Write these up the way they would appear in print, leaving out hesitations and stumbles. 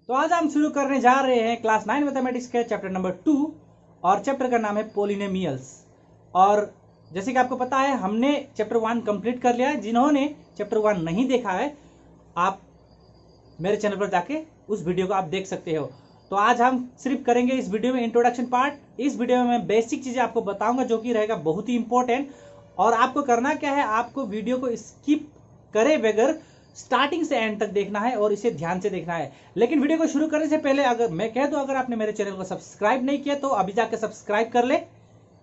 तो आज हम शुरू करने जा रहे हैं क्लास 9 मैथमेटिक्स के चैप्टर नंबर 2 और चैप्टर का नाम है पोलिनोमियल्स। और जैसे कि आपको पता है हमने चैप्टर 1 कंप्लीट कर लिया है। जिन्होंने चैप्टर 1 नहीं देखा है आप मेरे चैनल पर जाके उस वीडियो को आप देख सकते हो। तो आज हम सिर्फ करेंगे इस वीडियो में इंट्रोडक्शन पार्ट। इस वीडियो में मैं बेसिक चीजें आपको बताऊंगा जो कि रहेगा बहुत ही इंपॉर्टेंट। और आपको करना क्या है, आपको वीडियो को स्किप करे बगैर स्टार्टिंग से एंड तक देखना है और इसे ध्यान से देखना है। लेकिन वीडियो को शुरू करने से पहले अगर मैं कह दूं, अगर आपने मेरे चैनल को सब्सक्राइब नहीं किया तो अभी जाके सब्सक्राइब कर ले,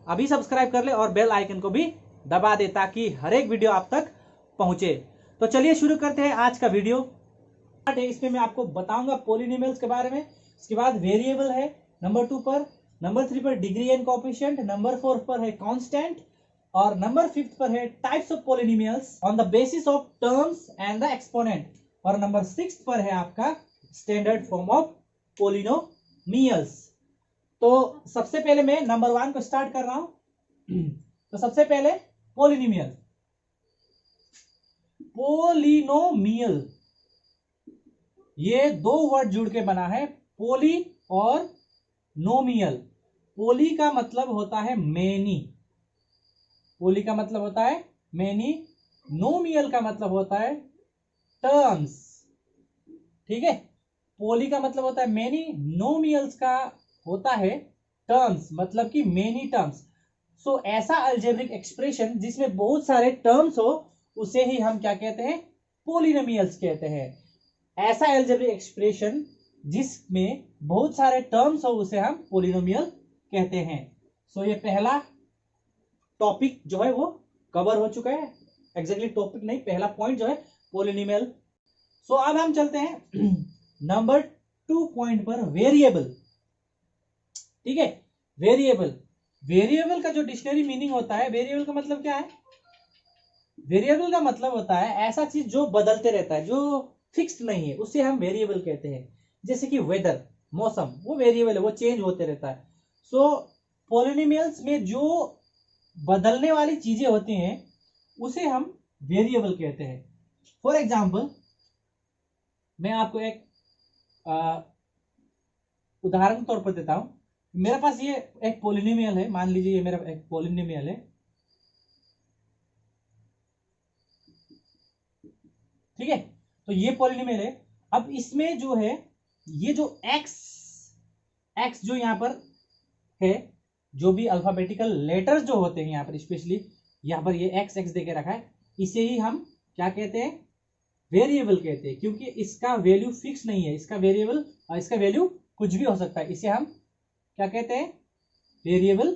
अभी सब्सक्राइब कर ले और बेल आइकन को भी दबा दे ताकि हर एक वीडियो आप तक पहुंचे। तो चलिए शुरू करते हैं आज का वीडियो। इसमें मैं आपको बताऊंगा पोलिनोमियल्स के बारे में। इसके बाद वेरिएबल है नंबर 2 पर, नंबर 3 पर डिग्री एंड कोएफिशिएंट, नंबर 4 पर है कांस्टेंट और नंबर 5 पर है types of polynomials on the basis of terms and the exponent, और नंबर 6 पर है आपका स्टैंडर्ड फॉर्म ऑफ पोलिनोमियल्स। तो सबसे पहले मैं नंबर 1 को स्टार्ट कर रहा हूं। तो सबसे पहले पोलिनोमियल। पोलिनोमियल ये दो वर्ड जुड़ के बना है, पोली और नोमियल। पोली का मतलब होता है मेनी, पोली का मतलब होता है मेनी, नोमियल का मतलब होता है टर्म्स। ठीक है, पोली का मतलब होता है मेनी, नोमियल्स का होता है टर्म्स, मतलब कि मेनी टर्म्स। सो ऐसा अलजेब्रिक एक्सप्रेशन जिसमें बहुत सारे टर्म्स हो उसे ही हम क्या कहते हैं, पोलिनोमियल्स कहते हैं। ऐसा अलजेब्रिक एक्सप्रेशन जिसमें बहुत सारे टर्म्स हो उसे हम पोलिनोमियल कहते हैं। सो ये पहला टॉपिक जो है वो कवर हो चुका है। एग्जैक्टली टॉपिक नहीं, पहला पॉइंट जो है पोलिनोमियल। सो अब हम चलते हैं नंबर 2 पॉइंट पर, वेरिएबल। ठीक है, वेरिएबल। वेरिएबल का जो डिक्शनरी मीनिंग होता है, वेरिएबल का मतलब क्या है? वेरिएबल का मतलब होता है ऐसा चीज जो बदलते रहता है, जो फिक्स्ड नहीं है, उसे हम वेरिएबल कहते हैं। जैसे कि वेदर, मौसम, वो वेरिएबल है, वो चेंज होते रहता है। सो पोलिनोमियल्स में जो बदलने वाली चीजें होती हैं उसे हम वेरिएबल कहते हैं। फॉर एग्जाम्पल मैं आपको एक उदाहरण के तौर पर देता हूं। मेरे पास ये एक पोलिनोमियल है, मान लीजिए ये मेरा एक पोलिनोमियल है। ठीक है, तो ये पोलिनोमियल है। अब इसमें जो है ये जो एक्स जो यहां पर है, जो भी अल्फाबेटिकल लेटर्स जो होते हैं यहाँ पर, स्पेशली यहाँ पर ये एक्स एक्स देके रखा है, इसे ही हम क्या कहते हैं, वेरिएबल कहते हैं। क्योंकि इसका वैल्यू फिक्स नहीं है, इसका वेरिएबल, इसका वैल्यू कुछ भी हो सकता है, इसे हम क्या कहते हैं, वेरिएबल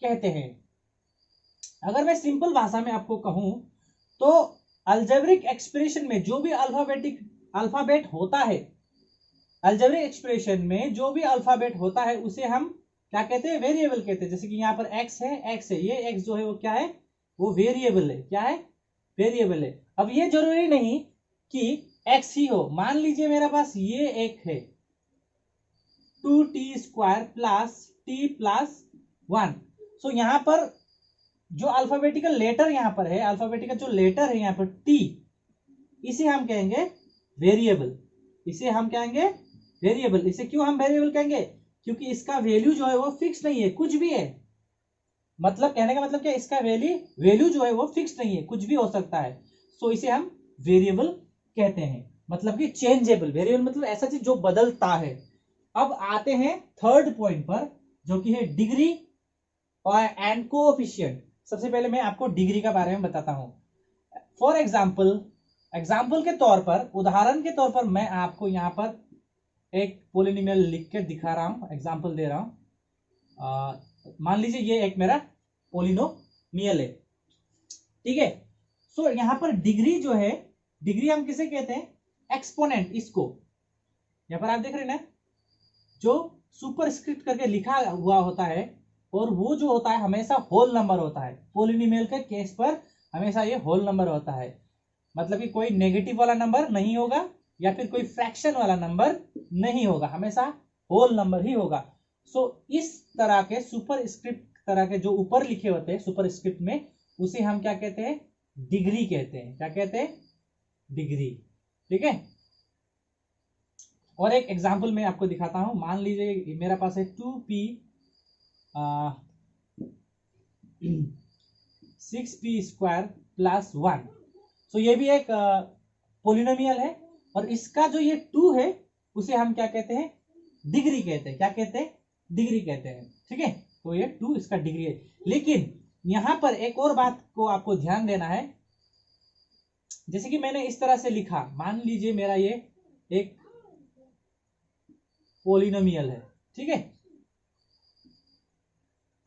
कहते हैं। अगर मैं सिंपल भाषा में आपको कहूं तो अलजेब्रिक एक्सप्रेशन में जो भी अल्फाबेट होता है, अलजेब्रिक एक्सप्रेशन में जो भी अल्फाबेट होता है उसे हम क्या कहते हैं, वेरिएबल कहते हैं। जैसे कि यहाँ पर एक्स है, ये एक्स जो है वो क्या है, वो वेरिएबल है। क्या है, वेरिएबल है। अब ये जरूरी नहीं कि एक्स ही हो। मान लीजिए मेरे पास ये एक है 2t² प्लस t प्लस 1। सो यहाँ पर जो अल्फाबेटिकल लेटर यहाँ पर है, अल्फाबेटिकल जो लेटर है यहाँ पर t, इसे हम कहेंगे वेरिएबल। इसे हम कहेंगे वेरिएबल। इसे क्यों हम वेरिएबल कहेंगे? क्योंकि इसका वैल्यू जो है वो फिक्स नहीं है, कुछ भी है। मतलब कहने का मतलब क्या, इसका वैल्यू जो है वो फिक्स नहीं है, कुछ भी हो सकता है। सो इसे हम वेरिएबल कहते हैं, मतलब कि चेंजेबल। वेरिएबल मतलब ऐसा चीज जो बदलता है। अब आते हैं थर्ड पॉइंट पर, जो कि है डिग्री और एंड कोएफिशिएंट। सबसे पहले मैं आपको डिग्री के बारे में बताता हूं। फॉर एग्जाम्पल के तौर पर, उदाहरण के तौर पर मैं आपको यहां पर एक पोलिनोमियल लिख के दिखा रहा हूं, एग्जाम्पल दे रहा हूं। मान लीजिए ये एक मेरा पोलिनोमियल है। ठीक है, सो यहां पर डिग्री जो है, डिग्री हम किसे कहते हैं, एक्सपोनेंट। इसको यहां पर आप देख रहे हैं ना, जो सुपरस्क्रिप्ट करके लिखा हुआ होता है, और वो जो होता है हमेशा होल नंबर होता है। पोलिनोमियल के केस पर हमेशा ये होल नंबर होता है, मतलब कि कोई नेगेटिव वाला नंबर नहीं होगा या फिर कोई फ्रैक्शन वाला नंबर नहीं होगा, हमेशा होल नंबर ही होगा। सो इस तरह के सुपरस्क्रिप्ट तरह के जो ऊपर लिखे होते हैं सुपरस्क्रिप्ट में, उसे हम क्या कहते हैं, डिग्री कहते हैं। क्या कहते हैं, डिग्री। ठीक है, और एक एग्जांपल मैं आपको दिखाता हूं। मान लीजिए मेरा पास है 2p 6p square plus 1। So ये भी एक पोलिनोमियल है, और इसका जो ये 2 है उसे हम क्या कहते हैं, डिग्री कहते हैं। क्या कहते हैं, डिग्री कहते हैं। ठीक है, तो ये 2 इसका डिग्री है। लेकिन यहां पर एक और बात को आपको ध्यान देना है। जैसे कि मैंने इस तरह से लिखा, मान लीजिए मेरा ये एक पोलिनोमियल है। ठीक है,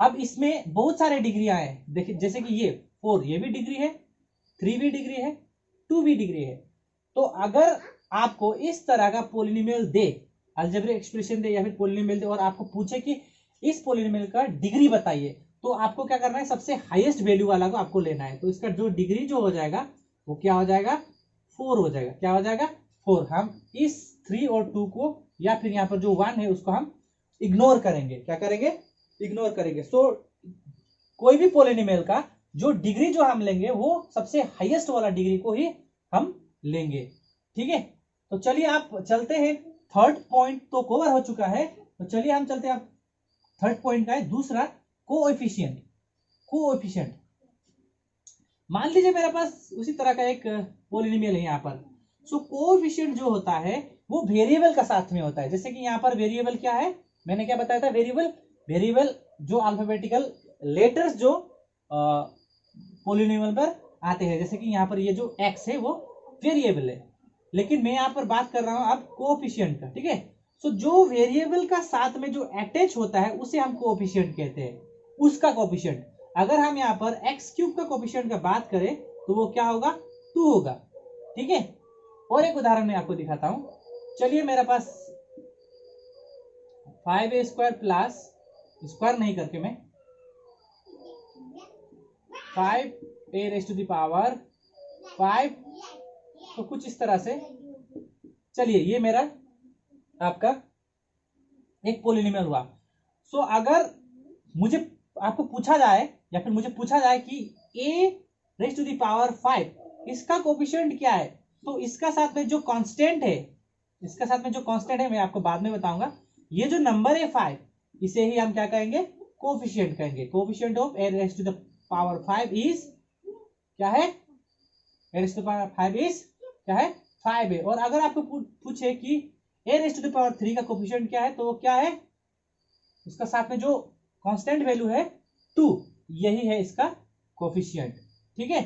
अब इसमें बहुत सारे डिग्रियां हैं। देखिए जैसे कि ये 4 ये भी डिग्री है, 3 भी डिग्री है, 2 भी डिग्री है। तो अगर आपको इस तरह का पोलिनोमियल दे, अलजेब्रिक एक्सप्रेशन दे या फिर पोलिनोमियल दे, और आपको पूछे कि इस पोलिनोमियल का डिग्री बताइए, तो आपको क्या करना है, सबसे हाईएस्ट वैल्यू वाला को आपको लेना है। तो इसका जो डिग्री जो हो जाएगा वो क्या हो जाएगा, 4 हो जाएगा। क्या हो जाएगा, 4। हम इस 3 और 2 को या फिर यहाँ पर जो 1 है उसको हम इग्नोर करेंगे। क्या करेंगे, इग्नोर करेंगे। सो कोई भी पोलिनोमियल का जो डिग्री जो हम लेंगे वो सबसे हाईएस्ट वाला डिग्री को ही हम लेंगे। ठीक है, तो चलिए आप चलते हैं। थर्ड पॉइंट तो कवर हो चुका है, तो चलिए हम चलते हैं। आप थर्ड पॉइंट का है दूसरा, कोएफिशिएंट। कोएफिशिएंट मान लीजिए मेरे पास उसी तरह का एक पोलिनोमियल है यहाँ पर। सो कोएफिशिएंट जो होता है वो वेरिएबल का साथ में होता है। जैसे कि यहाँ पर वेरिएबल क्या है, मैंने क्या बताया था, वेरिएबल जो अल्फाबेटिकल लेटर्स जो पोलिनोमियल पर आते हैं। जैसे कि यहाँ पर ये जो x है वो वेरिएबल है, लेकिन मैं यहाँ पर बात कर रहा हूँ अब कोएफिशिएंट का। ठीक है, सो जो वेरिएबल का साथ में जो अटैच होता है उसे हम कोएफिशिएंट कहते हैं, उसका कोएफिशिएंट। अगर हम यहाँ पर x³ का कोएफिशिएंट का बात करें तो वो क्या होगा, 2 होगा। ठीक है, और एक उदाहरण मैं आपको दिखाता हूं। चलिए मेरे पास 5a स्क्वायर प्लस, स्क्वायर नहीं करके मैं 5a rays to the power 5, तो कुछ इस तरह से। चलिए ये मेरा आपका एक पोलिनोमियल हुआ। सो अगर मुझे आपको पूछा जाए या फिर मुझे पूछा जाए कि a raise to the power 5 इसका कोएफिशिएंट क्या है, तो इसका साथ में जो कांस्टेंट है, इसका साथ में जो कांस्टेंट है मैं आपको बाद में बताऊंगा। ये जो नंबर है 5, इसे ही हम क्या कहेंगे, कोएफिशिएंट कहेंगे। Coefficient of a raise to the power 5 is क्या है, a raise to the power 5 is क्या है, 5 है। और अगर आपको पूछे कि a raise to the power 3 का कोएफिशिएंट क्या है, तो वो क्या है, उसका साथ में जो कांस्टेंट वैल्यू है 2, यही है इसका कोएफिशिएंट। ठीक है,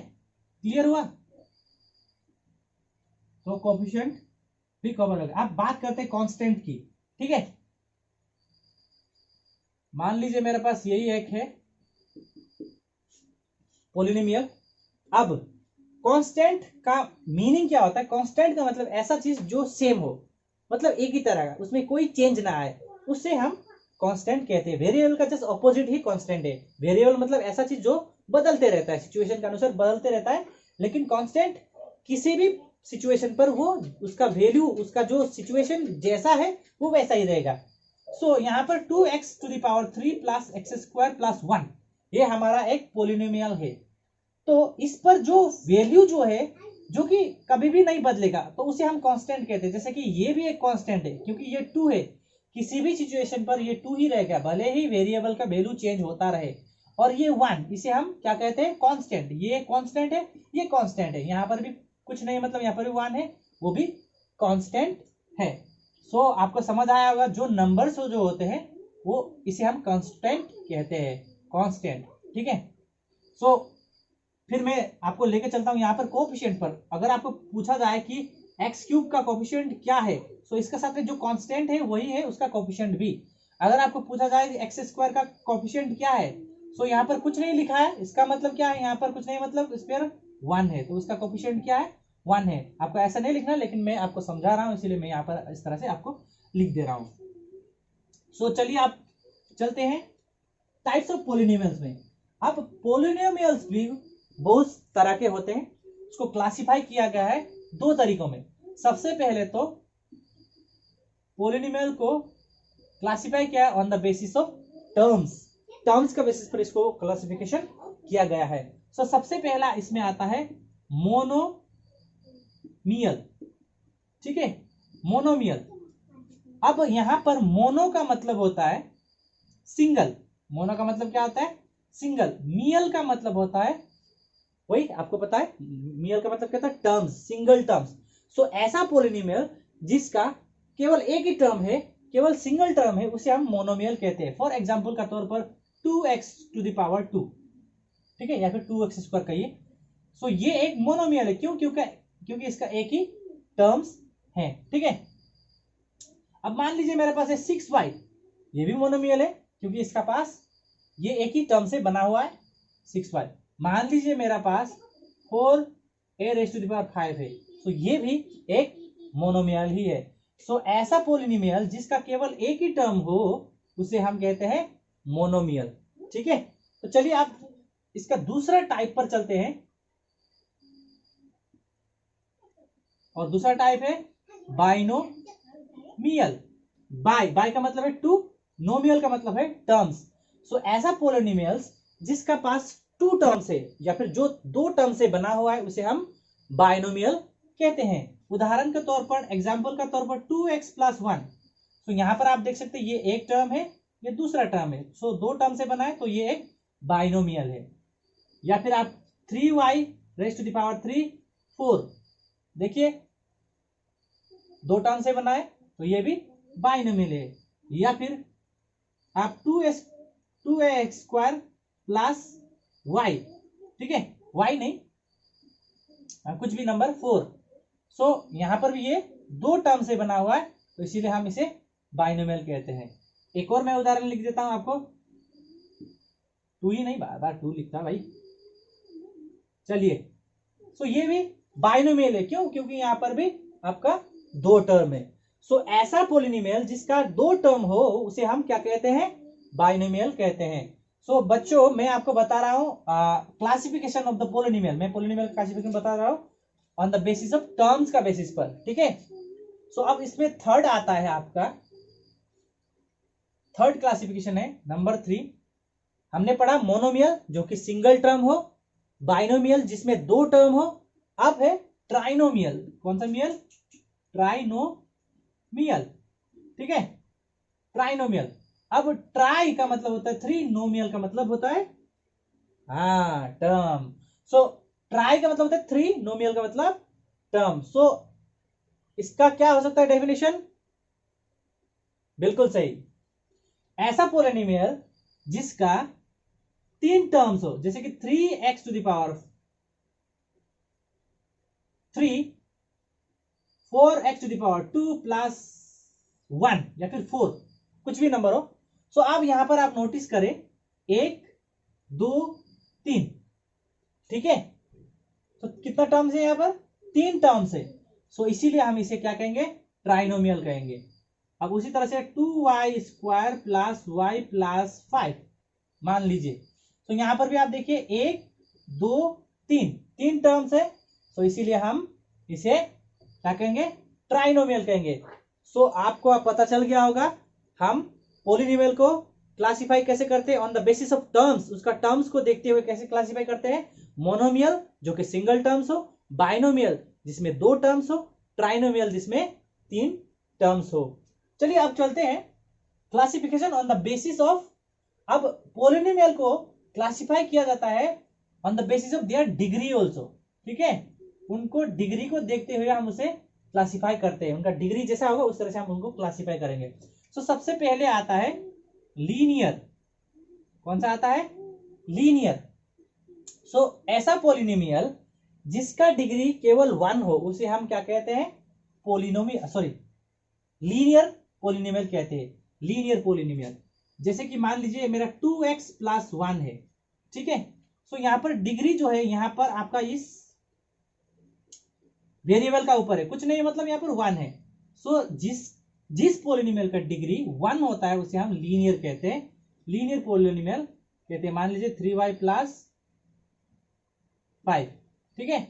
क्लियर हुआ। तो कोएफिशिएंट भी कवर हो गया। अब बात करते हैं कांस्टेंट की। ठीक है, मान लीजिए मेरे पास यही एक है पोलिनोमियल। अब कांस्टेंट का मीनिंग क्या होता है, कांस्टेंट का मतलब ऐसा चीज जो सेम हो, मतलब एक ही तरह का, उसमें कोई चेंज ना आए, उससे हम कांस्टेंट कहते हैं। वेरिएबल का जस्ट ऑपोजिट ही कांस्टेंट है। वेरिएबल मतलब ऐसा चीज जो बदलते रहता है, सिचुएशन के अनुसार बदलते रहता है, लेकिन कांस्टेंट किसी भी सिचुएशन पर वो उसका वैल्यू, उसका जो सिचुएशन जैसा है वो वैसा ही रहेगा। सो यहाँ पर 2x to the power 3 plus x square plus 1 ये हमारा एक पोलिनोमियल है। तो इस पर जो वैल्यू जो है जो कि कभी भी नहीं बदलेगा, तो उसे हम कांस्टेंट कहते हैं। जैसे कि ये भी एक कांस्टेंट है क्योंकि ये 2 है, किसी भी सिचुएशन पर ये 2 ही रहेगा, भले ही वेरिएबल का वैल्यू चेंज होता रहे। और ये 1, इसे हम क्या कहते हैं, कांस्टेंट। ये कांस्टेंट है, ये कांस्टेंट है। यहाँ पर भी कुछ नहीं, मतलब यहाँ पर भी 1 है, वो भी कांस्टेंट है। सो आपको समझ आया होगा, जो नंबर्स जो होते हैं वो इसे हम कांस्टेंट कहते हैं, कांस्टेंट। ठीक है, सो फिर मैं आपको लेके चलता हूं यहाँ पर कोएफिशिएंट पर। अगर आपको पूछा जाए कि x³ का कोएफिशिएंट क्या है, तो इसके साथ में जो कांस्टेंट है वही है उसका कोएफिशिएंट भी। अगर आपको पूछा जाए कि x² का कोएफिशिएंट क्या है, तो यहाँ पर कुछ नहीं लिखा है, इसका मतलब क्या है, यहाँ पर कुछ नहीं, मतलब इस पर 1 है, तो उसका कोएफिशिएंट क्या है, 1 है। आपको ऐसा नहीं लिखना, लेकिन मैं आपको समझा रहा हूँ, इसीलिए मैं यहाँ पर इस तरह से आपको लिख दे रहा हूँ। सो चलिए आप चलते हैं टाइप्स ऑफ पोलिनोमियल्स में। अब पोलिनोमियल्स भी बहुत तरह के होते हैं, उसको क्लासिफाई किया गया है 2 तरीकों में। सबसे पहले तो पोलिनोमियल को क्लासिफाई किया है on the basis of terms का बेसिस पर इसको क्लासिफिकेशन किया गया है। सो सबसे पहला इसमें आता है मोनोमियल। ठीक है, मोनोमियल अब यहां पर मोनो का मतलब होता है सिंगल, मोनो का मतलब क्या होता है सिंगल, मियल का मतलब होता है वही आपको पता है, मियल का मतलब क्या होता है टर्म्स, सिंगल टर्म्स। सो ऐसा पोलिनोमियल जिसका केवल एक ही टर्म है, केवल सिंगल टर्म है, उसे हम मोनोमियल कहते हैं। फॉर एग्जाम्पल का तौर पर 2x⁻², ठीक है, या फिर 2x² कहिए। सो ये एक मोनोमियल है, क्यों, क्योंकि इसका एक ही टर्म्स है, ठीक है। अब मान लीजिए मेरे पास है 6y, ये भी मोनोमियल है क्योंकि इसका पास ये एक ही टर्म से बना हुआ है 6y। मान लीजिए मेरा पास 4a⁵ है, तो ये भी एक मोनोमियल ही है। सो ऐसा पोलिनोमियल जिसका केवल एक ही टर्म हो उसे हम कहते हैं मोनोमियल, ठीक है। तो चलिए आप इसका दूसरा टाइप पर चलते हैं, और दूसरा टाइप है बाइनोमियल। बाय का मतलब है टू, नोमियल का मतलब है टर्म्स। सो ऐसा पोलिनोमियल्स जिसका पास टू टर्म्स है या फिर जो दो टर्म से बना हुआ है उसे हम बाइनोमियल कहते हैं। उदाहरण के तौर पर, एग्जाम्पल का तौर पर 2x+1, तो यहां पर आप देख सकते हैं ये एक टर्म है, ये दूसरा टर्म है। सो दो टर्म से बना है तो ये एक बाइनोमियल है। या फिर आप 3y⁻3 4, देखिए दो टर्म से बना है तो ये भी बाइनोमियल है। या फिर आप 2x² प्लस y, ठीक है, y नहीं कुछ भी नंबर 4। सो यहां पर भी ये दो टर्म से बना हुआ है तो इसीलिए हम इसे बाइनोमियल कहते हैं। एक और मैं उदाहरण लिख देता हूं आपको, 2 ही नहीं, बार बार 2 लिखता भाई। चलिए, सो ये भी बाइनोमियल है, क्यों, क्योंकि यहां पर भी आपका दो टर्म है। सो ऐसा पोलिनोमियल जिसका दो टर्म हो उसे हम क्या कहते हैं, बाइनोमियल कहते हैं। सो बच्चों मैं आपको बता रहा हूं क्लासिफिकेशन ऑफ द पोलिनोमियल, मैं पोलिनोमियल क्लासिफिकेशन बता रहा हूं on the basis of terms का बेसिस पर, ठीक है। सो अब इसमें थर्ड आता है आपका, थर्ड क्लासिफिकेशन है नंबर 3। हमने पढ़ा मोनोमियल जो कि सिंगल टर्म हो, बाइनोमियल जिसमें दो टर्म हो, अब है ट्राइनोमियल। कौन सा मियल, ट्राइनोमियल, ठीक है, ट्राइनोमियल। अब ट्राई का मतलब होता है 3, नोमियल का मतलब होता है हाँ टर्म। सो ट्राई का मतलब होता है 3, नोमियल का मतलब टर्म। सो इसका क्या हो सकता है डेफिनेशन, बिल्कुल सही, ऐसा पोलिनोमियल जिसका तीन टर्म्स हो, जैसे कि 3x⁻3, 4x⁻2 प्लस 1 या फिर 4, कुछ भी नंबर हो। सो अब यहां पर आप नोटिस करें 1 2 3, ठीक है। तो कितना टर्म्स है यहां पर, तीन टर्म्स है। सो इसीलिए हम इसे क्या कहेंगे, ट्राइनोमियल कहेंगे। अब उसी तरह से 2y² प्लस y प्लस 5 मान लीजिए, तो यहां पर भी आप देखिए 1 2 3, तीन टर्म्स है, तो इसीलिए हम इसे क्या कहेंगे, ट्राइनोमियल कहेंगे। सो आपको अब पता चल गया होगा हम पोलिनोमियल को क्लासिफाई कैसे करते हैं, on the basis of terms, उसका टर्म्स को देखते हुए कैसे क्लासिफाई करते हैं। मोनोमियल जो कि सिंगल टर्म्स हो, बाइनोमियल जिसमें दो टर्म्स हो, ट्राइनोमियल जिसमें तीन टर्म्स हो। चलिए अब चलते हैं classification on the basis of. अब पोलिनोमियल को क्लासिफाई किया जाता है on the basis of their degree also, ठीक है। उनको डिग्री को देखते हुए हम उसे क्लासिफाई करते हैं, उनका डिग्री जैसा होगा उस तरह से हम उनको क्लासिफाई करेंगे। सो सबसे पहले आता है लीनियर। कौन सा आता है, लीनियर। सो ऐसा पोलिनोमियल जिसका डिग्री केवल 1 हो उसे हम क्या कहते हैं, पोलिनोमियल, सॉरी लीनियर पोलिनोमियल कहते हैं, लीनियर पोलिनोमियल। जैसे कि मान लीजिए मेरा 2x+1 है, ठीक है। सो यहां पर डिग्री जो है यहां पर आपका इस वेरिएबल का ऊपर है, कुछ नहीं मतलब यहां पर 1 है। सो जिस पोलिनोमियल का डिग्री 1 होता है उसे हम लीनियर कहते हैं, लीनियर पोलिनोमियल कहते हैं। मान लीजिए 3y प्लस 5, ठीक है।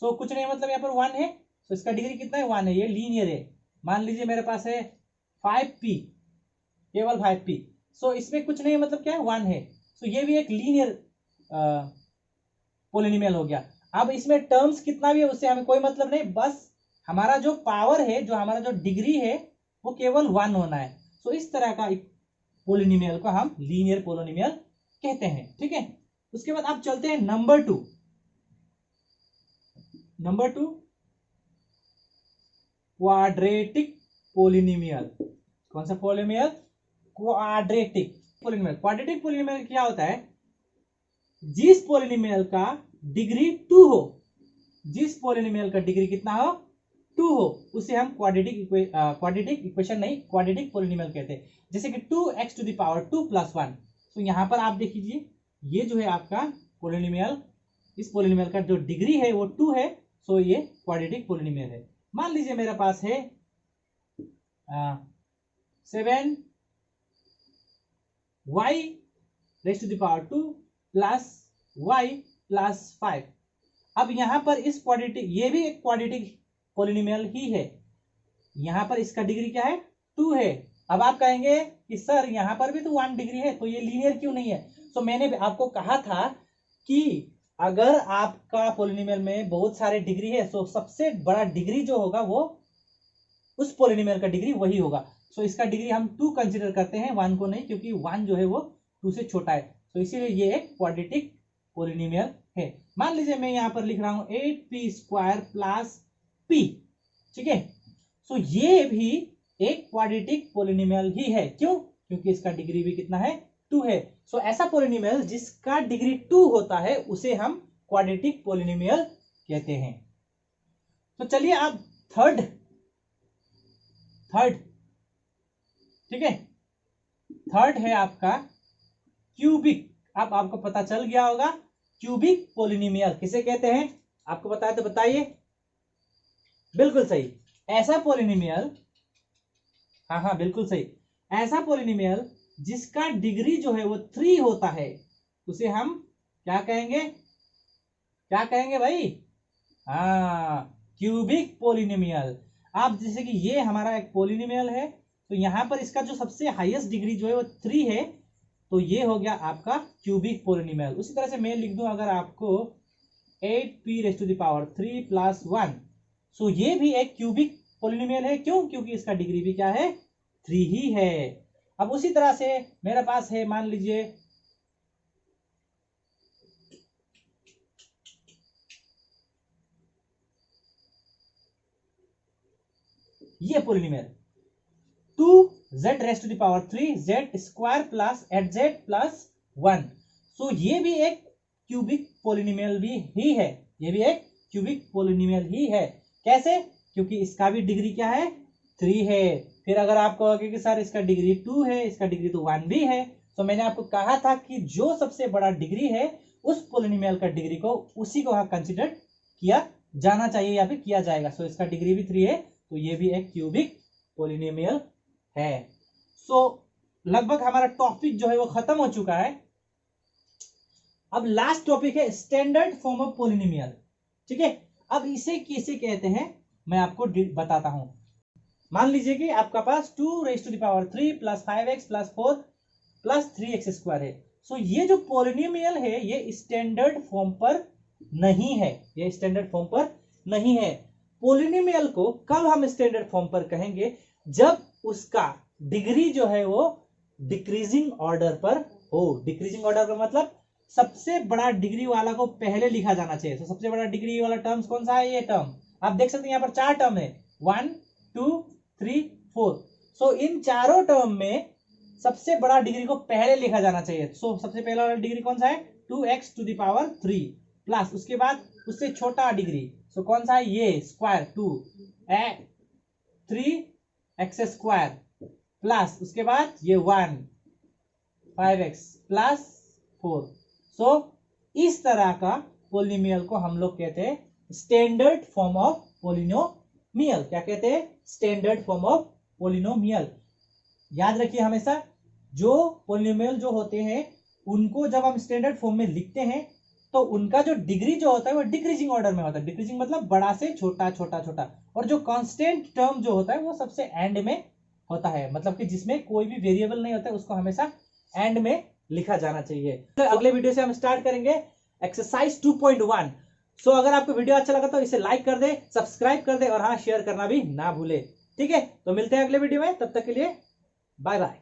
सो कुछ नहीं मतलब यहां पर 1 है, तो इसका डिग्री कितना है, 1 है, ये लीनियर है। मान लीजिए मेरे पास है 5p, केवल 5p, सो इसमें कुछ नहीं मतलब क्या है, 1 है। सो ये भी एक लीनियर पोलिनोमियल हो गया। अब इसमें टर्म्स कितना भी है उससे हमें कोई मतलब नहीं, बस हमारा जो पावर है, जो हमारा जो डिग्री है वो केवल 1 होना है। सो इस तरह का पोलिनोमियल को हम लीनियर पोलिनोमियल कहते हैं। ठीक है, उसके बाद आप चलते हैं नंबर 2। Number 2 quadratic polynomial. कौन सा polynomial? Quadratic polynomial. Quadratic polynomial क्या होता है? जिस पोलिनोमियल का डिग्री 2 हो, जिस पोलिनोमियल का डिग्री कितना हो? 2 हो, उसे हम क्वाड्रेटिक इक्वेशन नहीं, क्वाड्रेटिक पोलिनोमियल कहते हैं। जैसे कि 2x to the power 2 plus 1। तो यहां पर आप देख लीजिए, ये जो है आपका पोलिनोमियल, इस पोलिनोमियल का जो डिग्री है वो 2 है। सो ये क्वाड्रेटिक पोलिनोमियल है। मान लीजिए मेरे पास है 7y raise to the power 2 plus y plus 5। अब यहां पर इस क्वाड्रेटिक, ये भी एक क्वाड्रेटिक पोलिनोमियल ही है। यहां पर इसका डिग्री क्या है? 2 है। अब आप कहेंगे कि सर यहां पर भी तो 1 डिग्री है, तो ये लीनियर क्यों नहीं है? तो मैंने आपको कहा था कि अगर आपका पोलिनोमियल में बहुत सारे डिग्री है, तो सबसे बड़ा डिग्री जो होगा वो उस पोलिनोमियल का डिग्री वही होगा। सो इसका डिग्री हम 2 कंसीडर करते हैं, 1 को नहीं, क्योंकि 1 जो है वो 2 से छोटा है। तो इसीलिए ये एक क्वाड्रेटिक पोलिनोमियल है। मान लीजिए मैं यहां पर लिख रहा हूं 8p² प्लस p। ठीक है, सो ये भी एक क्वाड्रेटिक पोलिनोमियल ही है। क्यों? क्योंकि इसका डिग्री भी कितना है? 2 है। सो ऐसा पोलिनोमियल जिसका डिग्री 2 होता है उसे हम क्वाड्रेटिक पोलिनोमियल कहते हैं। तो चलिए आप थर्ड, ठीक है, थर्ड है आपका क्यूबिक। अब आपको पता चल गया होगा क्यूबिक पोलिनोमियल किसे कहते हैं? आपको बताया तो बताइए। बिल्कुल सही, ऐसा पोलिनोमियल, हाँ बिल्कुल सही, ऐसा पोलिनोमियल जिसका डिग्री जो है वो 3 होता है उसे हम क्या कहेंगे? क्या कहेंगे भाई? Cubic polynomial. आप जैसे कि ये हमारा एक पोलिनोमियल है, तो यहां पर इसका जो सबसे हाईएस्ट डिग्री जो है वो 3 है, तो ये हो गया आपका क्यूबिक पोलिनोमियल। उसी तरह से मैं लिख दूं अगर आपको 8p³ प्लस 1। सो ये भी एक क्यूबिक पोलिनोमियल है। क्यों? क्योंकि इसका डिग्री भी क्या है? 3 ही है। अब उसी तरह से मेरे पास है, मान लीजिए ये polynomial 2z raise to the power 3z² plus 8z plus 1। So ये भी एक क्यूबिक पोलिनोमियल भी ही है। ये भी एक क्यूबिक पोलिनोमियल ही है। कैसे? क्योंकि इसका भी डिग्री क्या है? 3 है। फिर अगर आप कहोगे कि सर इसका डिग्री 2 है, इसका डिग्री तो 1 भी है, तो मैंने आपको कहा था कि जो सबसे बड़ा डिग्री है उस पोलिनोमियल का डिग्री को, उसी को कंसिडर किया जाना चाहिए या फिर किया जाएगा। सो इसका डिग्री भी 3 है, तो ये भी एक क्यूबिक पोलिनोमियल है। सो लगभग हमारा टॉपिक जो है वो खत्म हो चुका है। अब लास्ट टॉपिक है स्टैंडर्ड फॉर्म ऑफ पोलिनोमियल। ठीक है, अब इसे किसे कहते हैं मैं आपको बताता हूं। मान लीजिए कि आपका पास 2 raise to the power 3 plus 5x plus 4 plus 3x² है। सो ये जो पोलिनोमियल है ये स्टैंडर्ड फॉर्म पर नहीं है। ये स्टैंडर्ड फॉर्म पर नहीं है। पोलिनोमियल को कब हम स्टैंडर्ड फॉर्म पर कहेंगे? जब उसका डिग्री जो है वो डिक्रीजिंग ऑर्डर पर हो। डिक्रीजिंग ऑर्डर का मतलब सबसे बड़ा डिग्री वाला को पहले लिखा जाना चाहिए। तो सबसे बड़ा डिग्री वाला टर्म्स कौन सा है? ये टर्म आप देख सकते हैं, यहाँ पर 4 टर्म है, 1 2 3 4। सो इन चारों टर्म में सबसे बड़ा डिग्री को पहले लिखा जाना चाहिए। सो सबसे पहला वाला डिग्री कौन सा है? 2x to the power 3 plus उसके बाद उससे छोटा डिग्री, सो कौन सा है? ये स्क्वायर 2 3x² प्लस उसके बाद ये 1 5x प्लस 4। सो इस तरह का पोलिनोमियल को हम लोग कहते हैं स्टैंडर्ड फॉर्म ऑफ पोलिनोमियल। क्या कहते हैं? Standard form of polynomial. याद रखिए हमेशा, जो पोलिनोमियल जो होते हैं उनको जब हम स्टैंडर्ड फॉर्म में लिखते हैं तो उनका जो डिग्री जो होता है वो डिक्रीजिंग ऑर्डर में होता है। डिक्रीजिंग मतलब बड़ा से छोटा, छोटा छोटा, और जो कांस्टेंट टर्म जो होता है वो सबसे एंड में होता है, मतलब कि जिसमें कोई भी वेरिएबल नहीं होता है, उसको हमेशा एंड में लिखा जाना चाहिए। तो अगले वीडियो से हम स्टार्ट करेंगे एक्सरसाइज 2.1। सो अगर आपको वीडियो अच्छा लगा तो इसे लाइक कर दे, सब्सक्राइब कर दे और हाँ शेयर करना भी ना भूले। ठीक है, तो मिलते हैं अगले वीडियो में, तब तक के लिए बाय बाय।